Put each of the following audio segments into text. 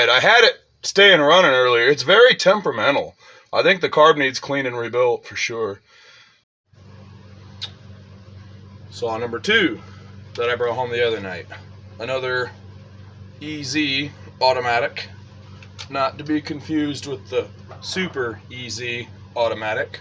Homelite. I had it staying running earlier. It's very temperamental. I think the carb needs clean and rebuilt for sure. Saw number 2 that I brought home the other night. Another EZ automatic. Not to be confused with the Super EZ automatic.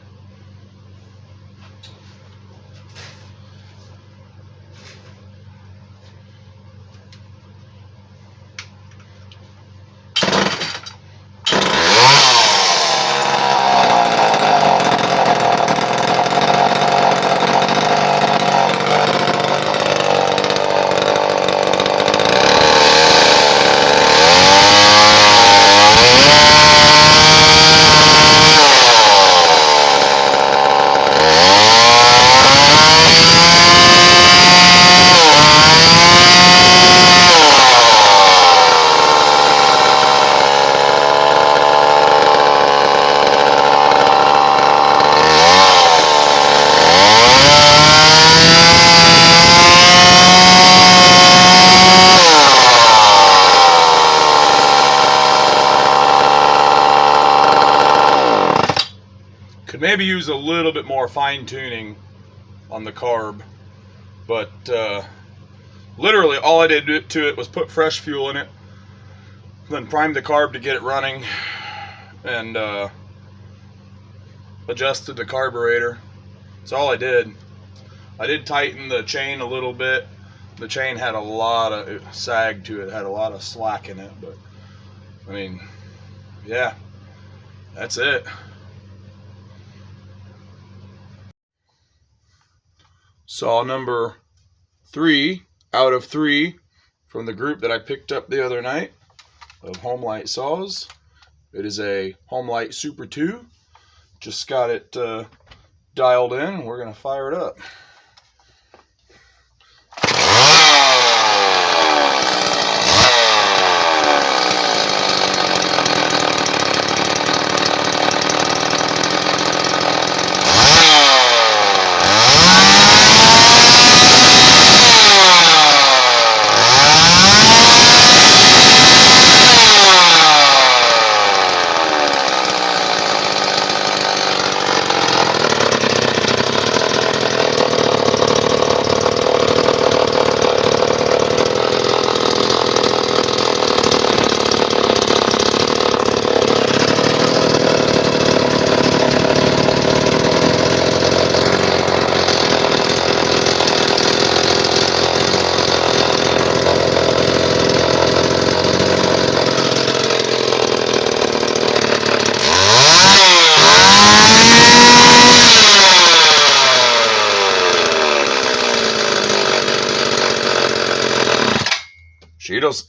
Could maybe use a little bit more fine tuning on the carb, but literally all I did to it was put fresh fuel in it, then prime the carb to get it running, and adjusted the carburetor. That's all I did. I did tighten the chain a little bit. The chain had a lot of sag to it, had a lot of slack in it, but I mean, yeah, that's it. Saw number 3 out of 3 from the group that I picked up the other night of Homelite saws. It is a Homelite Super 2. Just got it dialed in. We're going to fire it up.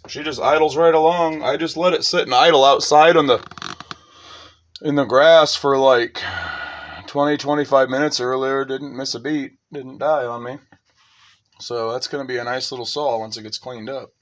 She just idles right along. I just let it sit and idle outside in the grass for like 20-25 minutes earlier. Didn't miss a beat. Didn't die on me. So that's going to be a nice little saw once it gets cleaned up.